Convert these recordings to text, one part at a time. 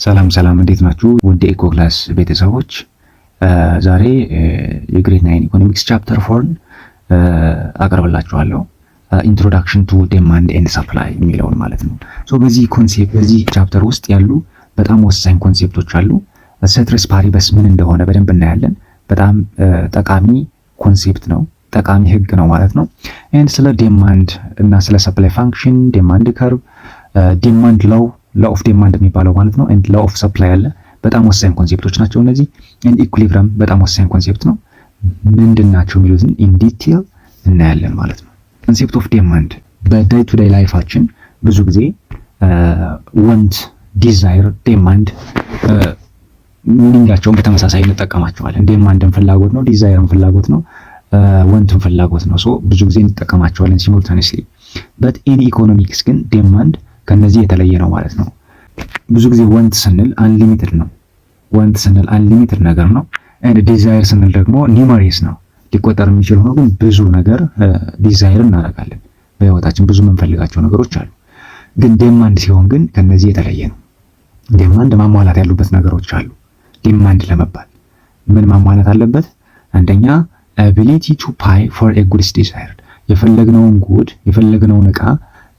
ሰላም ሰላም፣ እንዴት ናችሁ? ውድ ኢኮ ክላስ ቤተሰቦች ዛሬ የግሬድ 9 ኢኮኖሚክስ ቻፕተር 4 አቀርብላችኋለሁ። ኢንትሮዳክሽን ቱ ዲማንድ ኤንድ ሰፕላይ የሚለውን ማለት ነው። በዚህ ቻፕተር ውስጥ ያሉ በጣም ወሳኝ ኮንሴፕቶች አሉ። ሴትረስ ፓሪበስ ምን እንደሆነ በደንብ እናያለን። በጣም ጠቃሚ ኮንሴፕት ነው፣ ጠቃሚ ህግ ነው ማለት ነው። ኤንድ ስለ ዲማንድ እና ስለ ሰፕላይ ፋንክሽን፣ ዲማንድ ከርቭ፣ ዲማንድ ሎው ኦፍ ዲማንድ የሚባለው ማለት ነው። ኤንድ ሎው ኦፍ ሰፕላይ አለ። በጣም ወሳኝ ኮንሴፕቶች ናቸው እነዚህ። ኤንድ ኢኩሊብሪየም በጣም ወሳኝ ኮንሴፕት ነው። ምንድን ናቸው የሚሉትን ኢን ዲቴል እናያለን ማለት ነው። ኮንሴፕት ኦፍ ዲማንድ በዳይ ቱ ዳይ ላይፋችን ብዙ ጊዜ ወንት፣ ዲዛይር፣ ዲማንድ ሚኒንጋቸውን በተመሳሳይ እንጠቀማቸዋለን። ዲማንድን ፍላጎት ነው፣ ዲዛይርን ፍላጎት ነው፣ ወንትን ፍላጎት ነው። ሶ ብዙ ጊዜ እንጠቀማቸዋለን ሲሙልታኒስሊ። በት ኢን ኢኮኖሚክስ ግን ዲማንድ ከነዚህ የተለየ ነው ማለት ነው። ብዙ ጊዜ ወንት ስንል አንሊሚትድ ነው። ወንት ስንል አንሊሚትድ ነገር ነው። ኤንድ ዲዛይር ስንል ደግሞ ኒውመሪየስ ነው፣ ሊቆጠር የሚችል ሆኖ ግን ብዙ ነገር ዲዛይር እናደርጋለን። በህይወታችን ብዙ የምንፈልጋቸው ነገሮች አሉ። ግን ዲማንድ ሲሆን ግን ከነዚህ የተለየ ነው። ዲማንድ ማሟላት ያሉበት ነገሮች አሉ። ዲማንድ ለመባል ምን ማሟላት አለበት? አንደኛ አቢሊቲ ቱ ፓይ ፎር ኤ ጉድስ ዲዛይርድ፣ የፈለግነውን ጉድ የፈለግነውን ዕቃ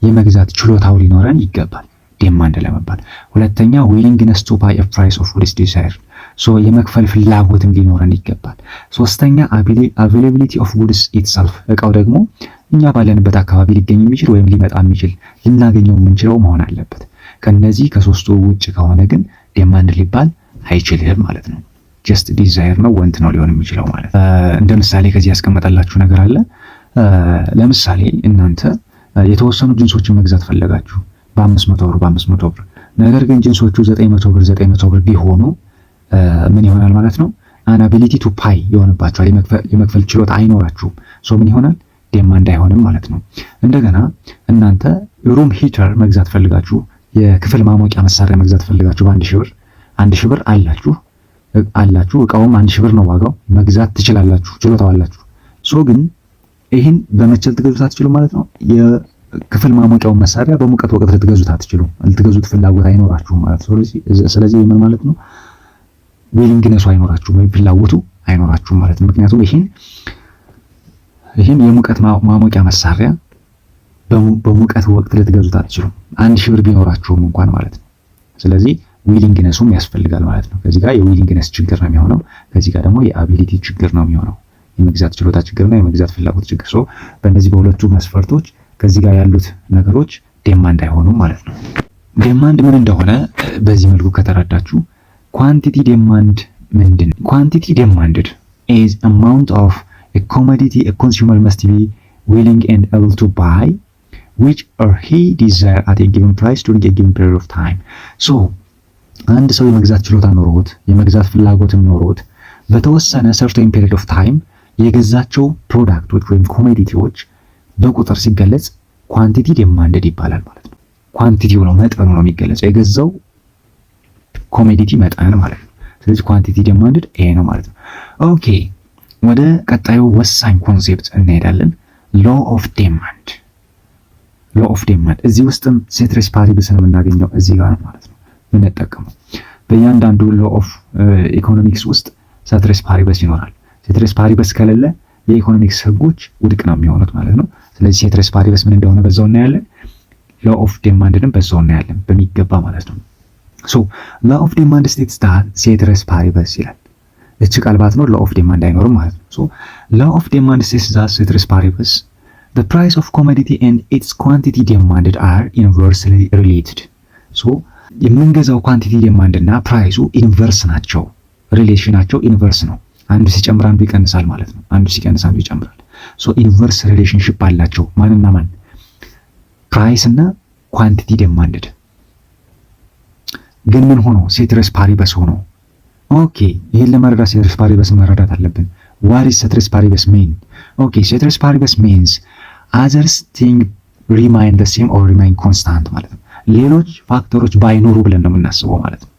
የመግዛት ችሎታው ሊኖረን ይገባል ዲማንድ ለመባል። ሁለተኛ ዊሊንግነስ ቱ ፓይ ኤ ፕራይስ ኦፍ ጉድስ ዲዛይርድ፣ ሶ የመክፈል ፍላጎትም ሊኖረን ይገባል። ሶስተኛ አቬይላቢሊቲ ኦፍ ጉድስ ኢትሰልፍ፣ ዕቃው ደግሞ እኛ ባለንበት አካባቢ ሊገኝ የሚችል ወይም ሊመጣ የሚችል ልናገኘው የምንችለው መሆን አለበት። ከነዚህ ከሶስቱ ውጭ ከሆነ ግን ዲማንድ ሊባል አይችልም ማለት ነው። ጀስት ዲዛይር ነው፣ ወንት ነው ሊሆን የሚችለው ማለት ነው። እንደ ምሳሌ ከዚህ ያስቀመጠላችሁ ነገር አለ። ለምሳሌ እናንተ የተወሰኑ ጅንሶችን መግዛት ፈለጋችሁ በ500 ብር ነገር ግን ጅንሶቹ 900 ብር ቢሆኑ ምን ይሆናል ማለት ነው? አናቢሊቲ ቱ ፓይ ይሆንባችኋል። የመክፈል ችሎታ አይኖራችሁም። ሶ ምን ይሆናል? ዲማንድ አይሆንም ማለት ነው። እንደገና እናንተ ሩም ሂተር መግዛት ፈልጋችሁ፣ የክፍል ማሞቂያ መሳሪያ መግዛት ፈልጋችሁ በ1000 ብር አላችሁ እቃውም 1000 ብር ነው ዋጋው፣ መግዛት ትችላላችሁ፣ ችሎታው አላችሁ። ሶ ግን ይህን በመቸል ትገዙት አትችሉ ማለት ነው። የክፍል ማሞቂያውን መሳሪያ በሙቀት ወቅት ልትገዙት አትችሉ፣ ልትገዙት ፍላጎት አይኖራችሁም ማለት ነው። ስለዚህ ምን ማለት ነው? ዊሊንግነሱ አይኖራችሁም ወይም ፍላጎቱ አይኖራችሁም ማለት ነው። ምክንያቱም ይህን የሙቀት ማሞቂያ መሳሪያ በሙቀት ወቅት ልትገዙት አትችሉም 1000 ብር ቢኖራችሁም እንኳን ማለት ነው። ስለዚህ ዊሊንግነሱም ያስፈልጋል ማለት ነው። ከዚህ ጋር የዊሊንግነስ ችግር ነው የሚሆነው፣ ከዚህ ጋር ደግሞ የአቢሊቲ ችግር ነው የሚሆነው። የመግዛት ችሎታ ችግር ነው፣ የመግዛት ፍላጎት ችግር። ሶ በእነዚህ በሁለቱ መስፈርቶች ከዚህ ጋር ያሉት ነገሮች ዲማንድ አይሆኑም ማለት ነው። ዲማንድ ምን እንደሆነ በዚህ መልኩ ከተረዳችሁ፣ ኳንቲቲ ዲማንድ ምንድን ነው? ኳንቲቲ ዲማንድድ is amount of a commodity a consumer must be willing and able to buy which or he desire at a given price during a given period of time. so አንድ ሰው የመግዛት ችሎታ ኖሮት የመግዛት ፍላጎትም ኖሮት በተወሰነ certain period of time የገዛቸው ፕሮዳክቶች ወይም ኮሞዲቲዎች በቁጥር ሲገለጽ ኳንቲቲ ዲማንድድ ይባላል ማለት ነው። ኳንቲቲው ነው፣ መጠኑ ነው የሚገለጸው፣ የገዛው ኮሞዲቲ መጠን ማለት ነው። ስለዚህ ኳንቲቲ ዲማንድድ ይሄ ነው ማለት ነው። ኦኬ፣ ወደ ቀጣዩ ወሳኝ ኮንሴፕት እንሄዳለን። ሎ ኦፍ ዲማንድ። ሎ ኦፍ ዲማንድ እዚህ ውስጥም ሴትረስ ፓሪበስን የምናገኘው እዚህ ጋር ነው ማለት ነው የምንጠቀመው። በእያንዳንዱ ሎ ኦፍ ኢኮኖሚክስ ውስጥ ሴትረስ ፓሪበስ ይኖራል። ሴትረስ ፓሪበስ ከሌለ የኢኮኖሚክስ ህጎች ውድቅ ነው የሚሆኑት ማለት ነው። ስለዚህ ሴትረስ ፓሪበስ ምን እንደሆነ በዛው እናያለን። ሎ ኦፍ ዲማንድንም በዛው እናያለን በሚገባ ማለት ነው። ሶ ሎ ኦፍ ዲማንድ ስቴትስ ዳት ሴትረስ ፓሪበስ ይላል። እቺ ቃል ባት ነው ሎ ኦፍ ዲማንድ አይኖርም ማለት ነው። ሶ ሎ ኦፍ ዲማንድ ስቴትስ ዳት ሴትረስ ፓሪበስ the price of commodity and its quantity demanded are inversely related. ሶ የምንገዛው ኳንቲቲ ዲማንድ እና ፕራይሱ ኢንቨርስ ናቸው። ሪሌሽናቸው ኢንቨርስ ነው። አንዱ ሲጨምር አንዱ ይቀንሳል ማለት ነው። አንዱ ሲቀንስ አንዱ ይጨምራል። ሶ ኢንቨርስ ሪሌሽንሺፕ አላቸው። ማንና ማን? ፕራይስ እና ኳንቲቲ ዲማንድድ። ግን ምን ሆኖ? ሴትረስ ፓሪበስ ሆኖ። ኦኬ፣ ይሄን ለመረዳት ሴትረስ ፓሪበስ መረዳት አለብን። what is ሴትረስ ፓሪበስ mean? ኦኬ፣ ሴትረስ ፓሪበስ means others thing remain the same or remain constant ማለት ነው። ሌሎች ፋክተሮች ባይኖሩ ብለን ነው የምናስበው ማለት ነው።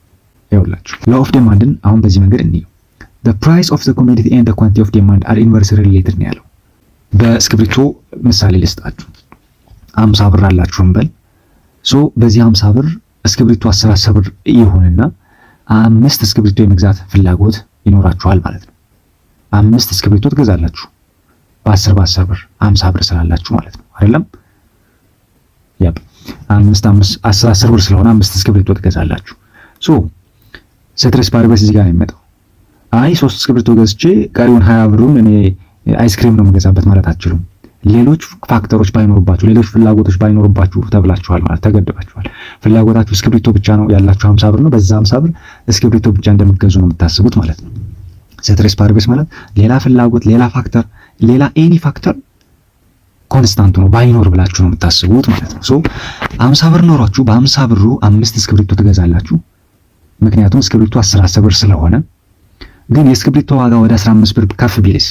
ይኸውላችሁ ሎ ኦፍ ዲማንድን አሁን በዚህ መንገድ እንየው። the price of the commodity and the quantity of demand are inversely related ነው ያለው። በእስክሪብቶ ምሳሌ ልስጣችሁ። 50 ብር አላችሁ እንበል። ሶ በዚህ 50 ብር እስክሪብቶ 10 ብር ይሁንና 5 እስክሪብቶ የመግዛት ፍላጎት ይኖራችኋል ማለት ነው። 5 እስክሪብቶ ትገዛላችሁ በ10 ብር 50 ብር ስላላችሁ ማለት ነው አይደለም? ያብ 10 ብር ስለሆነ 5 እስክሪብቶ ትገዛላችሁ። ሴትሬስ ፓሪበስ እዚህ ጋር ነው የሚመጣው። አይ 3 እስክሪብቶ ገዝቼ ቀሪውን 20 ብሩን እኔ አይስክሪም ነው የምገዛበት ማለት አትችሉም። ሌሎች ፋክተሮች ባይኖርባችሁ፣ ሌሎች ፍላጎቶች ባይኖርባችሁ ተብላችኋል ማለት ተገድባችኋል። ፍላጎታችሁ እስክሪብቶ ብቻ ነው ያላችሁ 50 ብር ነው። በዛ 50 ብር እስክሪብቶ ብቻ እንደምትገዙ ነው የምታስቡት ማለት ነው። ሴትሬስ ፓሪበስ ማለት ሌላ ፍላጎት፣ ሌላ ፋክተር፣ ሌላ ኤኒ ፋክተር ኮንስታንት ነው ባይኖር ብላችሁ ነው የምታስቡት ማለት ነው። 50 ብር ኖሯችሁ በ50 ብሩ 5 እስክሪብቶ ትገዛላችሁ። ምክንያቱም እስክሪብቶ 10 ብር ስለሆነ። ግን የእስክሪብቶ ዋጋ ወደ 15 ብር ከፍ ቢልስ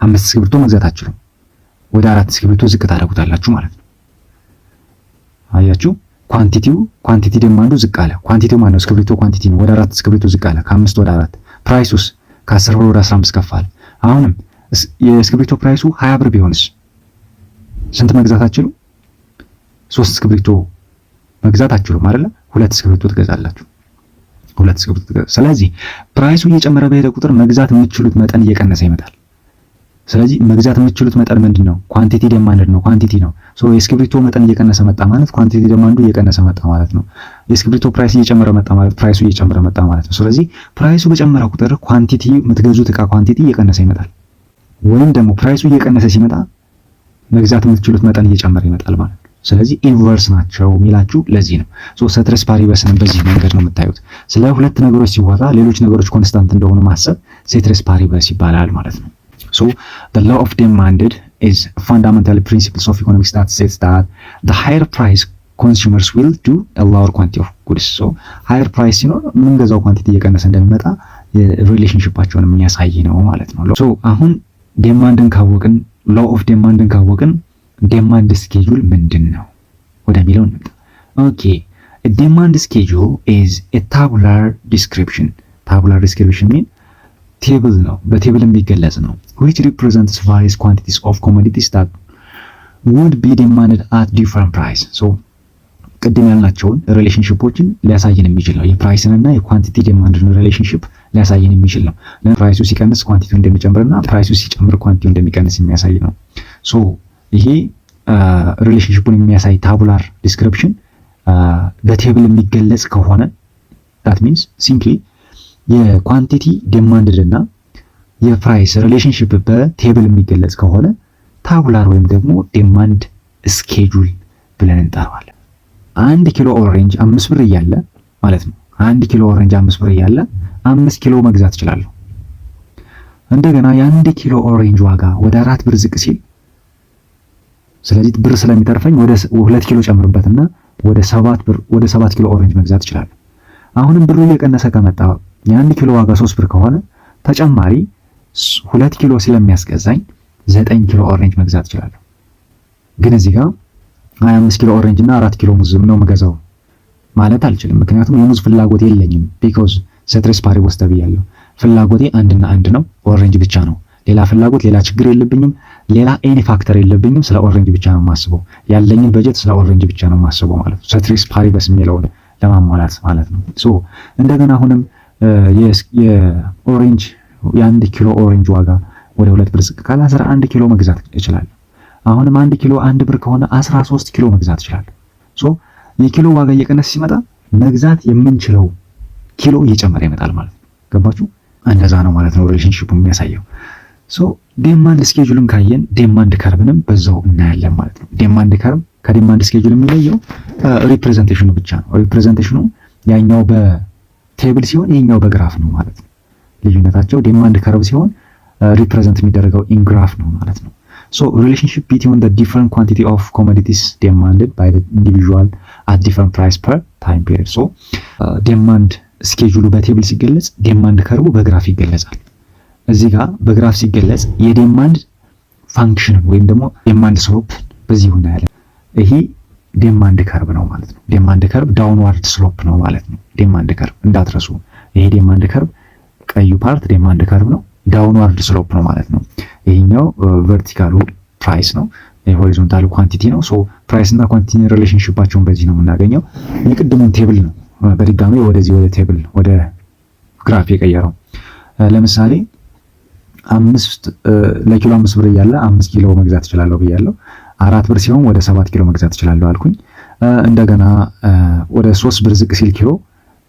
5 እስክሪብቶ መግዛት አትችሉም። ወደ 4 እስክሪብቶ ዝቅ ታደርጉታላችሁ ማለት ነው። አያችሁ፣ ኳንቲቲ ዲማንዱ ዝቅ አለ። ኳንቲቲው ማለት ነው እስክሪብቶ ኳንቲቲ ነው። ወደ 4 እስክሪብቶ ዝቅ አለ፣ ከ5 ወደ 4። ፕራይሱስ ከ10 ብር ወደ 15 ከፍ አለ። አሁንም የእስክሪብቶ ፕራይሱ 20 ብር ቢሆንስ ስንት መግዛት አትችሉም? 3 እስክሪብቶ መግዛት አትችሉም አይደል? 2 እስክሪብቶ ትገዛላችሁ። 2 እስክሪብቶ ስለዚህ ፕራይሱ እየጨመረ በሄደ ቁጥር መግዛት የምትችሉት መጠን እየቀነሰ ይመጣል። ስለዚህ መግዛት የምትችሉት መጠን ምንድነው? ኳንቲቲ ዲማንድ ነው። ኳንቲቲ ነው። የእስክሪብቶ መጠን እየቀነሰ መጣ ማለት ኳንቲቲ ዲማንዱ እየቀነሰ መጣ ማለት ነው። የእስክሪብቶ ፕራይስ እየጨመረ መጣ ማለት ፕራይሱ እየጨመረ መጣ ማለት ነው። ስለዚህ ፕራይሱ በጨመረ ቁጥር ኳንቲቲ የምትገዙት ዕቃ ኳንቲቲ እየቀነሰ ይመጣል። ወይም ደግሞ ፕራይሱ እየቀነሰ ሲመጣ መግዛት የምትችሉት መጠን እየጨመረ ይመጣል ማለት ነው። ስለዚህ ኢንቨርስ ናቸው የሚላችሁ ለዚህ ነው። ሴትሬስ ፓሪበስን በዚህ መንገድ ነው የምታዩት። ስለ ሁለት ነገሮች ሲወራ ሌሎች ነገሮች ኮንስታንት እንደሆኑ ማሰብ ሴትሬስ ፓሪበስ ይባላል ማለት ነው። The law of demand is a fundamental principle of economics that says that the higher price consumers will do a lower quantity of goods. higher price ሲኖር የምንገዛው ኳንቲቲ እየቀነሰ እንደሚመጣ ሪሌሽንሺፓቸውን የሚያሳይ ነው ማለት ነው። አሁን ዲማንድን ካወቅን law of demandን ካወቅን ዲማንድ ስኬጁል ምንድን ነው ወደሚለው እንምጣ። a demand schedule is a tabular description. tabular description mean ቴብል ነው፣ በቴብል የሚገለጽ ነው። which represents various quantities of commodities that would be demanded at different price. ቅድም ያልናቸውን ሪሌሽንሺፖችን ሊያሳየን የሚችል ነው። የፕራይስን እና የኳንቲቲ ዲማንድን ሪሌሽንሺፕ ሊያሳየን የሚችል ነው። ፕራይሱ ሲቀንስ ኳንቲቲው እንደሚጨምርና ፕራይሱ ሲጨምር ኳንቲቲው እንደሚቀንስ የሚያሳይ ነው። ይሄ ሪሌሽንሺፑን የሚያሳይ ታቡላር ዲስክሪፕሽን በቴብል የሚገለጽ ከሆነ that means simply የኳንቲቲ ዲማንድ እና የፕራይስ ሪሌሽንሺፕ በቴብል የሚገለጽ ከሆነ ታቡላር ወይም ደግሞ ዲማንድ ስኬጁል ብለን እንጠራዋለን። 1 ኪሎ ኦሬንጅ 5 ብር እያለ ማለት ነው። 1 ኪሎ ኦሬንጅ 5 ብር እያለ 5 ኪሎ መግዛት እችላለሁ። እንደገና የ1 ኪሎ ኦሬንጅ ዋጋ ወደ 4 ብር ዝቅ ሲል ስለዚህ ብር ስለሚተርፈኝ ወደ 2 ኪሎ ጨምርበትና ወደ 7 ኪሎ ኦሬንጅ መግዛት እችላለሁ። አሁንም ብሩ እየቀነሰ ከመጣ የ1 ኪሎ ዋጋ 3 ብር ከሆነ ተጨማሪ 2 ኪሎ ስለሚያስገዛኝ 9 ኪሎ ኦሬንጅ መግዛት እችላለሁ። ግን እዚህ ጋር 25 ኪሎ ኦሬንጅ እና 4 ኪሎ ሙዝ ነው መገዛው ማለት አልችልም። ምክንያቱም የሙዝ ፍላጎት የለኝም። ቢኮዝ ሴትሬስ ፓሪበስ ተብያለሁ። ፍላጎቴ አንድና አንድ ነው፣ ኦሬንጅ ብቻ ነው። ሌላ ፍላጎት፣ ሌላ ችግር የለብኝም። ሌላ ኤኒ ፋክተር የለብኝም። ስለ ኦሬንጅ ብቻ ነው የማስበው። ያለኝን በጀት ስለ ኦሬንጅ ብቻ ነው የማስበው ማለት ነው። ሴትሬስ ፓሪበስ የሚለውን ለማሟላት ማለት ነው። እንደገና አሁንም የኦሬንጅ የ1 ኪሎ ኦሬንጅ ዋጋ ወደ 2 ብር ዝቅ ካለ 11 ኪሎ መግዛት እችላለሁ። አሁንም 1 ኪሎ 1 ብር ከሆነ 13 ኪሎ መግዛት እችላለሁ። የኪሎ ዋጋ እየቀነሰ ሲመጣ መግዛት የምንችለው ኪሎ እየጨመረ ይመጣል ማለት ነው። ገባችሁ? እንደዛ ነው ማለት ነው ሪሌሽንሺፑ የሚያሳየው። ዲማንድ ስኬጁልን ካየን ዲማንድ ከርብንም በዛው እናያለን ማለት ነው። ዲማንድ ከርብ ከዲማንድ ስኬጁል የሚለየው ሪፕሬዘንቴሽኑ ብቻ ነው። ሪፕሬዘንቴሽኑ ያኛው በቴብል ሲሆን ይሄኛው በግራፍ ነው ማለት ነው። ልዩነታቸው ዲማንድ ከርብ ሲሆን ሪፕሬዘንት የሚደረገው ኢን ግራፍ ነው ማለት ነው። relationship between the different quantity of commodities demanded by the individual at different price per time period. ዲማንድ ስኬጁሉ በቴብል ሲገለጽ ዲማንድ ከርቡ በግራፍ ይገለጻል። እዚህ ጋር በግራፍ ሲገለጽ የዲማንድ ፋንክሽን ወይም ደግሞ ዲማንድ ስሎፕ በዚህ እናያለን። ይሄ ዲማንድ ከርብ ነው ማለት ነው። ዲማንድ ከርብ ዳውንዋርድ ስሎፕ ነው ማለት ነው። ዲማንድ ከርብ እንዳትረሱ። ይሄ ዲማንድ ከርብ ቀዩ ፓርት ዲማንድ ከርብ ነው፣ ዳውንዋርድ ስሎፕ ነው ማለት ነው። ይሄኛው ቨርቲካሉ ፕራይስ ነው፣ ሆሪዞንታል ኳንቲቲ ነው። ሶ ፕራይስ እና ኳንቲቲ ሪሌሽንሺፓቸውን በዚህ ነው የምናገኘው። የቅድሙን ቴብል ነው በድጋሚ ወደዚህ ወደ ቴብል ወደ ግራፍ የቀየረው። ለምሳሌ 5 ለኪሎ 5 ብር እያለ 5 ኪሎ መግዛት እችላለሁ ብያለሁ። 4 ብር ሲሆን ወደ 7 ኪሎ መግዛት እችላለሁ አልኩኝ። እንደገና ወደ 3 ብር ዝቅ ሲል ኪሎ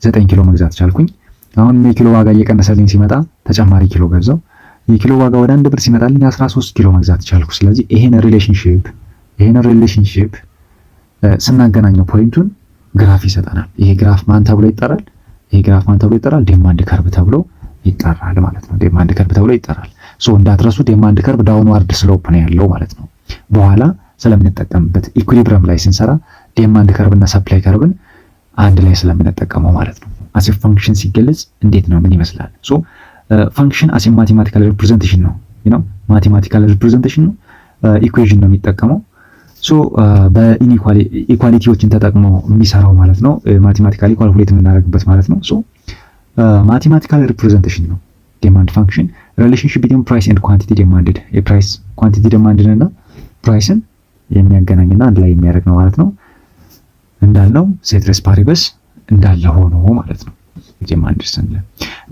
9 ኪሎ መግዛት ቻልኩኝ። አሁን የኪሎ ዋጋ እየቀነሰልኝ ሲመጣ ተጨማሪ ኪሎ ገዛው። የኪሎ ዋጋ ወደ 1 ብር ሲመጣልኝ 13 ኪሎ መግዛት ቻልኩ። ስለዚህ ይሄን ሪሌሽንሺፕ ስናገናኘው ፖይንቱን ግራፍ ይሰጠናል። ይሄ ግራፍ ማን ተብሎ ይጠራል? ዴማንድ ከርቭ ተብሎ ይጠራል ማለት ነው። ዴማንድ ከርቭ ተብሎ ይጠራል። ሶ እንዳትረሱ ዴማንድ ከርቭ ዳውንዋርድ ስሎፕ ነው ያለው ማለት ነው። በኋላ ስለምንጠቀምበት ኢኩሊብረም ላይ ስንሰራ ዴማንድ ከርቭ እና ሰፕላይ ከርቭን አንድ ላይ ስለምንጠቀመው ማለት ነው። አስ ፋንክሽን ሲገለጽ እንዴት ነው? ምን ይመስላል? ሶ ፋንክሽን አስ ማቴማቲካል ሪፕሬዘንቴሽን ነው። ማቴማቲካል ሪፕሬዘንቴሽን ነው። ኢኩዌሽን ነው የሚጠቀመው። ሶ በኢኳሊቲዎችን ተጠቅሞ የሚሰራው ማለት ነው። ማቴማቲካሊ ካልኩሌት የምናደርግበት ማለት ነው። ሶ ማቴማቲካል ሪፕሬዘንቴሽን ነው ዲማንድ ፋንክሽን። ሪሌሽንሺፕ ቢትዊን ፕራይስ ኤንድ ኳንቲቲ ዲማንድድ፣ የፕራይስ ኳንቲቲ ዲማንድን እና ፕራይስን የሚያገናኝና አንድ ላይ የሚያደርግ ነው ማለት ነው። እንዳልነው ሴትሬስ ፓሪበስ እንዳለ ሆኖ ማለት ነው። ዲማንድ ስንል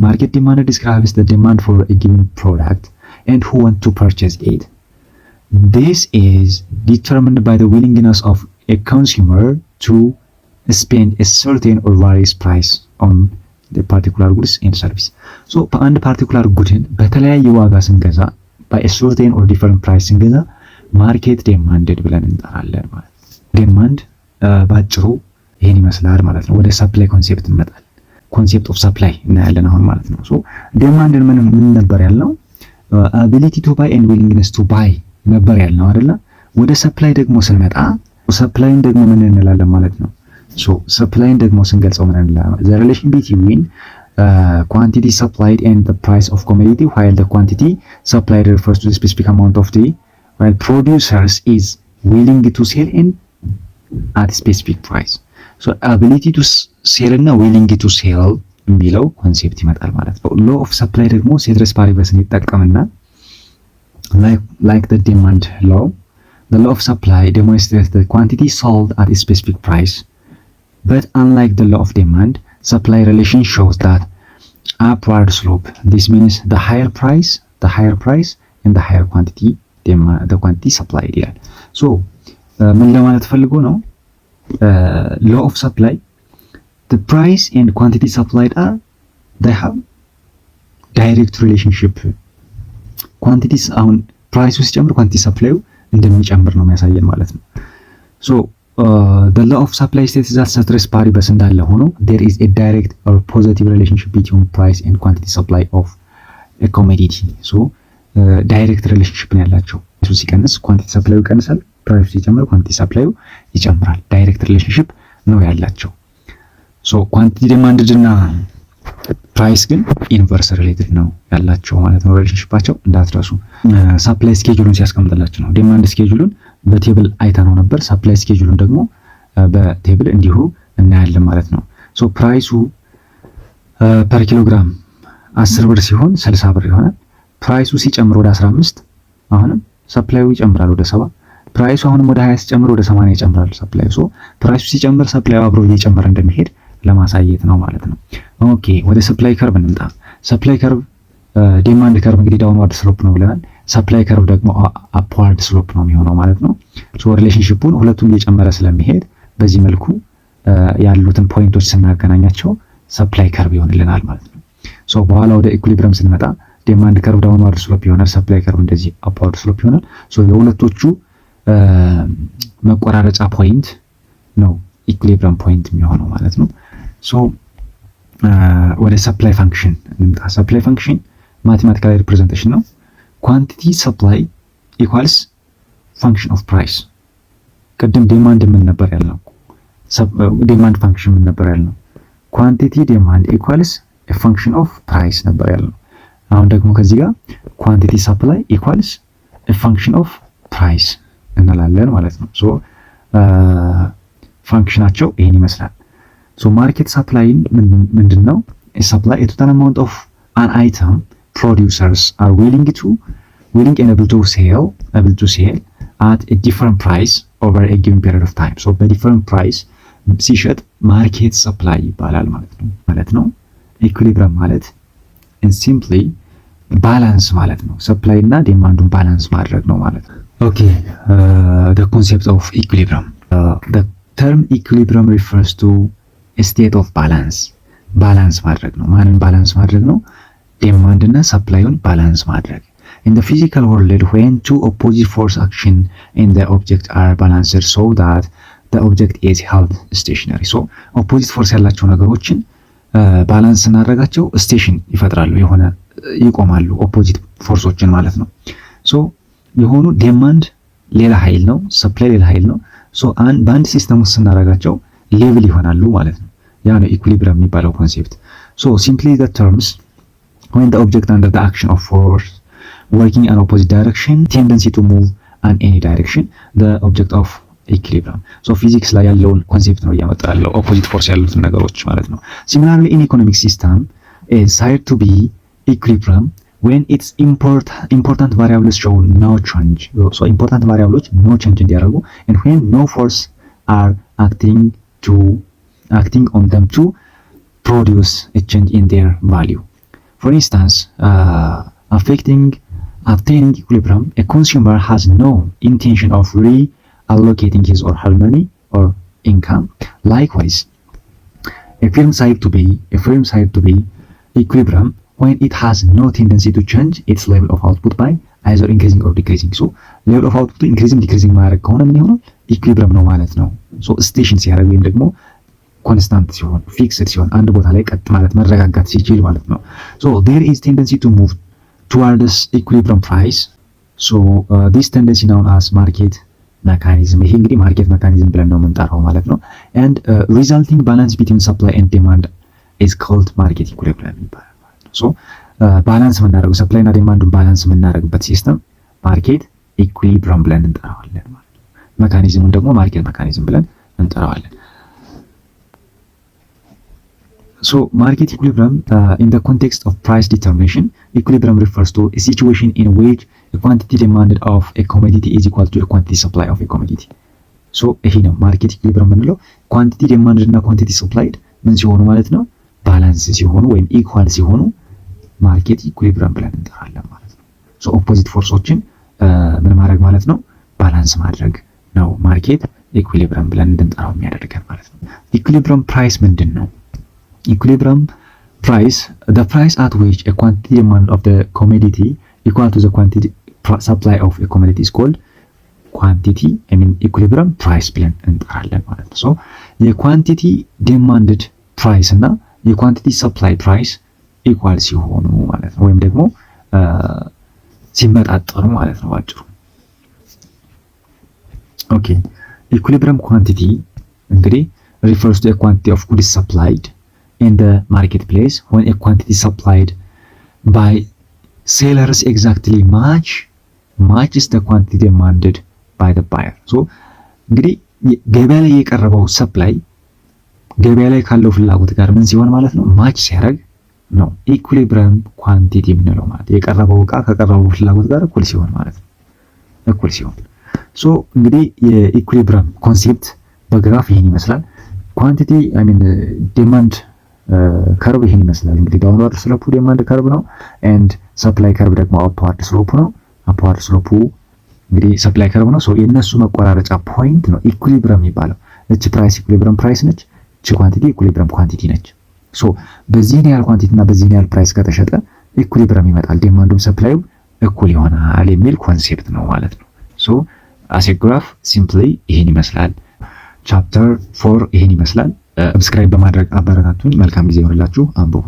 ማርኬት ዲማንድ ዲስክራይብስ ዘ ዲማንድ ፎር አ ጊቨን ፕሮዳክት ኤንድ who want to purchase it. This is determined by the willingness of a consumer to spend a certain or various price on the particular goods and service. So በአንድ ፓርቲኩላር ጉድን በተለያየ ዋጋ ስንገዛ by a certain or different price ስንገዛ ማርኬት ዲማንድድ ብለን እንጠራለን ማለት ነው። ዲማንድ ባጭሩ ይሄን ይመስላል ማለት ነው። ወደ ሰፕላይ ኮንሴፕት እንመጣለን። ኮንሴፕት ኦፍ ሰፕላይ እናያለን አሁን ማለት ነው። ሶ ዲማንድን ምን ነበር ያልነው? ability to buy and willingness to buy ነበር ያልነው አይደለ? ወደ ሰፕላይ ደግሞ ስንመጣ ሰፕላይን ደግሞ ምን እንላለን ማለት ነው? ሶ ሰፕላይን ደግሞ ስንገልጸው ምን እንላለን? the relation between quantity supplied and the price of commodity, while the quantity supplied refers to the specific amount of the while producers is willing to sell in at specific price. So ability to sell እና willing to sell የሚለው ኮንሴፕት ይመጣል ማለት ነው። law of supply ደግሞ ሴትሬስ ፓሪበስን ይጠቀምና like the demand law, the law of supply demonstrates the quantity sold at a specific price, but unlike the law of demand, supply relation shows that upward slope. This means the higher price and the higher quantity, the quantity supplied ይላል። so ምን ለማለት ፈልጎ ነው? law of supply, the price and quantity supplied they have direct relationship. ኳንቲቲስ አሁን ፕራይሱ ሲጨምር ኳንቲቲ ሰፕላዩ እንደሚጨምር ነው የሚያሳየን ማለት ነው። ሶ the law of supply states that ሴትሬስ ፓሪበስ እንዳለ ሆኖ there is a direct or positive relationship between price and quantity supply of a commodity. so ዳይሬክት ሪሌሽንሺፕ ነው ያላቸው። ፕራይሱ ሲቀንስ ኳንቲቲ ሰፕላዩ ይቀንሳል፣ ፕራይሱ ሲጨምር ኳንቲቲ ሰፕላዩ ይጨምራል። ዳይሬክት ሪሌሽንሺፕ ነው ያላቸው። ሶ ኳንቲቲ ዲማንድድ እና ፕራይስ ግን ኢንቨርስ ሪሌትድ ነው ያላቸው ማለት ነው ሪሌሽንሺፓቸው። እንዳትረሱ ሰፕላይ ስኬጁሉን ሲያስቀምጥላችሁ ነው። ዲማንድ ስኬጁሉን በቴብል አይተነው ነበር። ሰፕላይ ስኬጁሉን ደግሞ በቴብል እንዲሁ እናያለን ማለት ነው። ሶ ፕራይሱ ፐር ኪሎግራም 10 ብር ሲሆን 60 ብር ይሆናል። ፕራይሱ ሲጨምር ወደ 15 አሁንም ሰፕላዩ ይጨምራል ወደ 70። ፕራይሱ አሁንም ወደ 20 ሲጨምር ወደ 80 ይጨምራል ሰፕላዩ። ሶ ፕራይሱ ሲጨምር ሰፕላዩ አብሮ እየጨመረ እንደሚሄድ ለማሳየት ነው ማለት ነው። ኦኬ ወደ ሰፕላይ ከርቭ እንምጣ። ሰፕላይ ከርቭ ዲማንድ ከርቭ እንግዲህ ዳውንዋርድ ስሎፕ ነው ብለናል። ሰፕላይ ከርቭ ደግሞ አፕዋርድ ስሎፕ ነው የሚሆነው ማለት ነው። ሶ ሪሌሽንሺፑን ሁለቱም እየጨመረ ስለሚሄድ በዚህ መልኩ ያሉትን ፖይንቶች ስናገናኛቸው ሰፕላይ ከርቭ ይሆንልናል ማለት ነው። ሶ በኋላ ወደ ኢኩሊብረም ስንመጣ ዲማንድ ከርቭ ዳውንዋርድ ስሎፕ ይሆናል፣ ሰፕላይ ከርቭ እንደዚህ አፕዋርድ ስሎፕ ይሆናል። ሶ የሁለቶቹ መቆራረጫ ፖይንት ነው ኢኩሊብረም ፖይንት የሚሆነው ማለት ነው። ሶ ወደ ሰፕላይ ፋንክሽን እንምጣ። ሰፕላይ ፋንክሽን ማቴማቲካል ሪፕሬዘንቴሽን ነው። ኳንቲቲ ሰፕላይ ኢኳልስ ፋንክሽን ኦፍ ፕራይስ። ቅድም ዲማንድ ምን ነበር ያልነው? ዲማንድ ፋንክሽን ምን ነበር ያልነው? ኳንቲቲ ዲማንድ ኢኳልስ ኤ ፋንክሽን ኦፍ ፕራይስ ነበር ያልነው። አሁን ደግሞ ከዚህ ጋር ኳንቲቲ ሰፕላይ ኢኳልስ ኤ ፋንክሽን ኦፍ ፕራይስ እንላለን ማለት ነው። ሶ ፋንክሽናቸው ይሄን ይመስላል። ሶ ማርኬት ሰፕላይን ምንድነው? ሰፕላይ a total amount of an item producers are willing and able to sell at a different price over a given period of time. so በዲፈረንት ፕራይስ ሲሸጥ ማርኬት ሰፕላይ ይባላል ማለት ነው። ኢኩሊብረም ማለት ሲምፕሊ ባላንስ ማለት ነው። ሰፕላይ እና ዲማንዱን ባላንስ ማድረግ ነው ማለት ነው። ኦኬ the concept of equilibrium. The term equilibrium refers to a state of balance. ባላንስ ማድረግ ነው። ማንን ባላንስ ማድረግ ነው? ዲማንድ እና ሰፕላዩን ባላንስ ማድረግ። In the physical world, when two opposite force action in the object are balanced so that the object is held stationary. so opposite force ያላቸው ነገሮችን ባላንስ እናደርጋቸው ስቴሽን ይፈጥራሉ፣ የሆነ ይቆማሉ፣ ኦፖዚት ፎርሶችን ማለት ነው። ሶ የሆኑ ዲማንድ ሌላ ኃይል ነው፣ ሰፕላይ ሌላ ኃይል ነው። ሶ በአንድ ሲስተም ውስጥ ስናደርጋቸው ሌቭል ይሆናሉ ማለት ነው። ያ ነው ኢኩሊብሪየም የሚባለው ኮንሴፕት። ሶ ሲምፕሊ the terms when the object under the action of force working in opposite direction tendency to move in any direction the object of equilibrium. so physics ላይ ያለውን ኮንሴፕት ነው እያመጣ ያለው ኦፖዚት ፎርስ ያሉትን ነገሮች ማለት ነው። similarly in economic system is said to be equilibrium when its important variables show no change. so important variables no change እንዲያደርጉ and when no force are acting on them to produce a change in their value. For instance, attaining equilibrium, a consumer has no intention of reallocating his or her money or income. Likewise, a firm said to be equilibrium when it has no tendency to change its level of output by either increasing or decreasing. so level of output increasing ማድረግ ከሆነ ምን ይሆናል? ኢኩሊብሪየም ነው ማለት ነው። so ስቴሽን ሲያደርግ ወይም ደግሞ ኮንስታንት ሲሆን ፊክስድ ሲሆን አንድ ቦታ ላይ ቀጥ ማለት መረጋጋት ሲችል ማለት ነው። so there is tendency to move towards equilibrium price. so this tendency known as market mechanism. ይሄ እንግዲህ ማርኬት ሜካኒዝም ብለን ነው የምንጠራው ማለት ነው። and resulting balance between supply and demand is called market equilibrium ይባላል ማለት ነው። so ባላንስ የምናደርገው ሰፕላይ እና ዲማንዱን ባላንስ የምናደርግበት ሲስተም ማርኬት ኢኩሊብሪየም ብለን እንጠራዋለን ማለት ነው። ሜካኒዝሙን ደግሞ ማርኬት ሜካኒዝም ብለን እንጠራዋለን። so market equilibrium in the context of price determination, equilibrium refers to a situation in which a quantity demanded of a commodity is equal to a quantity supply of a commodity. so ይሄ ነው ማርኬት ኢኩሊብሪየም የምንለው። ኳንቲቲ ዲማንድድ እና ኳንቲቲ ሰፕላይድ ምን ሲሆኑ ማለት ነው? ባላንስ ሲሆኑ ወይም ኢኳል ሲሆኑ ማርኬት ኢኩሊብሪየም ብለን እንጠራለን ማለት ነው። so ኦፖዚት ፎርሶችን ምን ማድረግ ማለት ነው? ባላንስ ማድረግ ነው ማርኬት ኢኩሊብሪየም ብለን እንድንጠራው የሚያደርገን ማለት ነው። ኢኩሊብሪየም ፕራይስ ምንድን ነው? Equilibrium price, the price at which a quantity demand of the commodity equal to the quantity supply of a commodity is called equilibrium price ብለን እንጠራለን ማለት ነው። so የኳንቲቲ demanded price እና የኳንቲቲ supply price equal ሲሆኑ ማለት ነው፣ ወይም ደግሞ ሲመጣጠኑ ማለት ነው ባጭሩ። okay, equilibrium quantity እንግዲህ refers to a quantity of goods supplied in the marketplace when a quantity supplied by sellers exactly matches the quantity demanded by the buyer. so እንግዲህ ገበያ ላይ የቀረበው ሰፕላይ ገበያ ላይ ካለው ፍላጎት ጋር ምን ሲሆን ማለት ነው? ማች ሲያደርግ ነው ኢኩሊብሪየም ኳንቲቲ የምንለው ማለት የቀረበው ዕቃ ከቀረበው ፍላጎት ጋር እኩል ሲሆን ማለት ነው። እኩል ሲሆን so እንግዲህ የኢኩሊብሪየም ኮንሴፕት በግራፍ ይሄን ይመስላል። ኳንቲቲ ዲማንድ ከርብ ይሄን ይመስላል። እንግዲህ ዳውንዋርድ ስሎፑ ዲማንድ ከርብ ነው ኤንድ ሰፕላይ ከርብ ደግሞ አፕዋርድ ስሎፑ ነው። አፕዋርድ ስሎፑ እንግዲህ ሰፕላይ ከርብ ነው። ሶ የነሱ መቆራረጫ ፖይንት ነው ኢኩሊብሪየም የሚባለው። እቺ ፕራይስ ኢኩሊብሪየም ፕራይስ ነች፣ እቺ ኳንቲቲ ኢኩሊብሪየም ኳንቲቲ ነች። ሶ በዚህን ያህል ኳንቲቲ እና በዚህን ያህል ፕራይስ ከተሸጠ ኢኩሊብሪየም ይመጣል፣ ዲማንዱም ሰፕላዩ እኩል ይሆናል የሚል ኮንሴፕት ነው ማለት ነው። ሶ አስ ኤ ግራፍ ሲምፕሊ ይሄን ይመስላል። ቻፕተር 4 ይሄን ይመስላል። ሰብስክራይብ በማድረግ አበረታቱኝ። መልካም ጊዜ ይሁንላችሁ። አንብቡ።